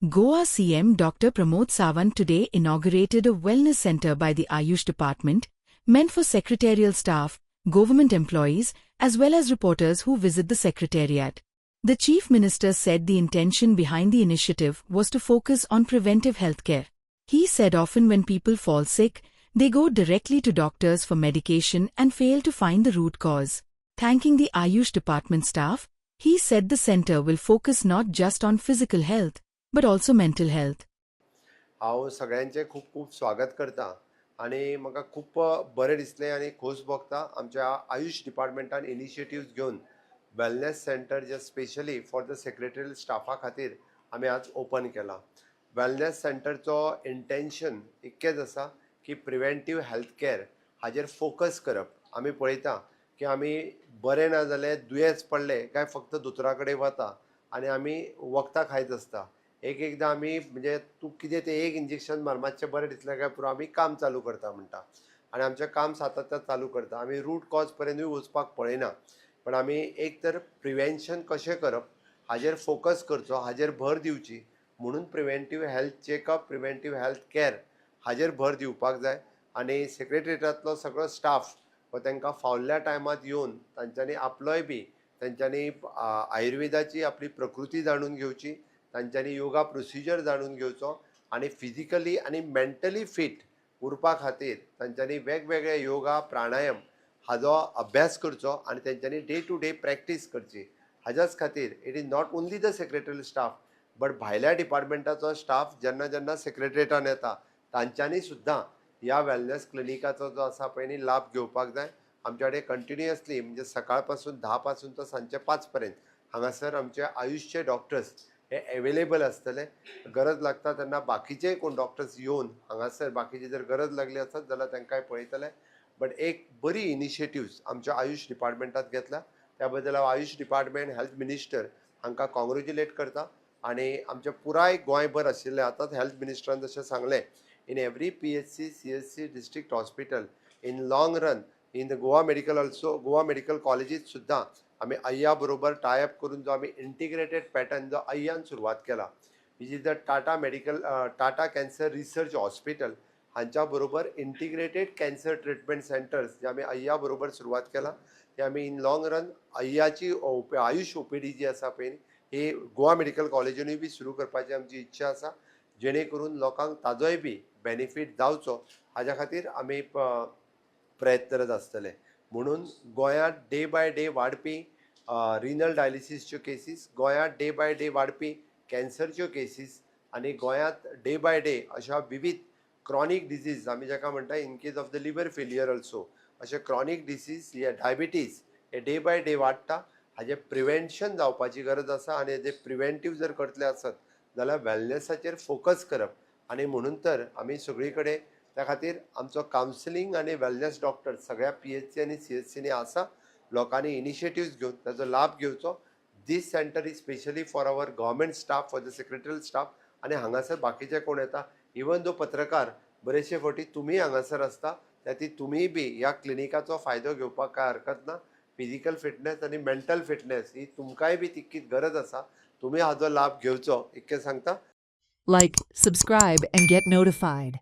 Goa CM Dr. Pramod Sawant today inaugurated a wellness center by the Ayush Department, meant for secretarial staff, government employees, as well as reporters who visit the Secretariat. The Chief Minister said the intention behind the initiative was to focus on preventive healthcare. He said often when people fall sick, they go directly to doctors for medication and fail to find the root cause. Thanking the Ayush Department staff, he said the center will focus not just on physical health, but also mental health. हांव सगळ्यांचे खूप खूप स्वागत करता आणि म्हाका खूप बरें दिसलें आनी खोस भोगता आमच्या आयुष डिपार्टमेंटान इनिशिएटिव्स घेवन वेलनेस सेंटर जे स्पेशली फॉर द सेक्रेटरियल स्टाफा खातीर आमी आज ओपन केला. वेलनेस सेंटरचो इंटेंशन इतकेंच आसा की प्रिवेंटीव हेल्थ केअर हाजेर फोकस करप. आमी पळयता की आमी बरें ना जालें दुयेंस पडलें काय फक्त दोतोरा कडेन वता आनी आमी वखदां खायत आसता. एकदां आमी म्हणजे तूं कितें तें एक इंजेक्शन मार मातशें बरें दिसलें काय पुरो आमी काम चालू करता म्हणटा आनी आमचें काम सातत्यान चालू करता. आमी रूट कॉज पर्यंतूय वचपाक पळयना, पण आमी एक तर प्रिवेंशन कशें करप हाजेर फोकस करचो, हाजेर भर दिवची. म्हणून preventive health checkup, preventive health care हाजेर भर दिवपाक जाय. आनी सेक्रेटरिएटांतलो सगळो स्टाफ व तांकां फावल्या टायमार येवन तांच्यांनी आपलोय बी तांच्यांनी आयुर्वेदाची आपली प्रकृती जाणून घेवची, तांच्यांनी योगा प्रोसिजर जाणून घेवचो आनी फिजिकली आनी मेंटली फीट उरपा खातीर तांच्यांनी वेगवेगळे योगा प्राणायाम हाजो अभ्यास करचो आनी तांच्यांनी डे टू डे प्रॅक्टीस करची. हाज्याच खातीर it is not only the secretarial staff but भायल्या डिपार्टमेंटाचो स्टाफ जेन्ना जेन्ना सेक्रेटरिएटान येता तांच्यांनी सुद्दां ह्या वेलनेस क्लिनिकाचो जो आसा पळय न्ही लाभ घेवपाक जाय. आमच्या कडेन कंटिन्युअसली म्हणजे सकाळ पासून 10 पासून तो सांजचे 5 पर्यंत हांगासर आमचे आयुषचे डॉक्टर्स हे अवेलेबल आसतले. गरज लागता तेन्ना बाकीचे कोण डॉक्टर्स येवन हांगासर बाकीची जर गरज लागली आसत जाल्यार तांकांय पळयतले. बट एक बरी इनिशिएटिव्स आमच्या आयुष डिपार्टमेंटात घेतल्या, त्या बद्दल हांव आयुष डिपार्टमेंट हेल्थ मिनिस्टर हांकां कॉंग्रेच्युलेट करता. आनी आमच्या पुराय गोंयभर आशिल्ले आतांच हेल्थ मिनिस्टरान जशें सांगलें in every PHC CHC district hospital in long run in the Goa medical also Goa medical कॉलेजीत सुद्दां आमी अय्या बरोबर टायअप करून जो आमी इंटिग्रेटेड पॅटर्न जो अय्यान सुरवात केला, which is the Tata cancer research hospital हांच्या बरोबर इंटिग्रेटेड कॅन्सर ट्रिटमेंट सेंटर्स जे आमी अय्या बरोबर सुरवात केला, ते आमी इन लॉंग रन अय्याची आयुष OPD जी आसा पळय ही गोवा मेडिकल कॉलेजीनूय बी सुरू करपाची आमची इच्छा आसा, जेणे करून लोकांक ताजोय बी बेनिफीट जावचो हाज्या खातीर आमी प्रयत्नरत आसतले. म्हणून गोंयांत डे बाय डे वाडपी रिनल डायलिसीसच्यो केसीस, गोंयांत डे बाय डे वाडपी कॅन्सरच्यो केसीस आनी गोंयांत डे बाय डे अशा विविध क्रॉनीक डिजीज आमी जाका म्हणटा in case of the liver failure also अशे क्रॉनीक डिसीज हे डायबिटीज हे डे बाय डे वाडटा. हाजें प्रिवेंशन जावपाची गरज आसा आनी हेजें प्रिवेंटीव जर करतले आसत जाल्यार वेलनेसाचेर फोकस करप. आनी म्हणून तर आमी सगळी कडेन त्या खातीर आमचो कावन्सिलींग आनी वेलनेस डॉक्टर सगळ्या PHC आनी CHCनी आसा. लोकांनी इनिशिएटिव्स घेवन ताजो लाभ घेवचो. This center is specially for our government staff, for the secretarial staff आनी हांगासर बाकीचे कोण येता, इवन दो पत्रकार बरेचशे फावटी तुमी हांगासर आसता, त्या ती तुमी बी ह्या क्लिनिकाचो फायदो घेवपाक काय हरकत ना. फिजिकल फिटनेस आनी मेंटल फिटनेस ही तुमकांय बी तितकीच गरज आसा. तुमी हाजो लाभ घेवचो इतकें सांगता. Like, subscribe, and get notified.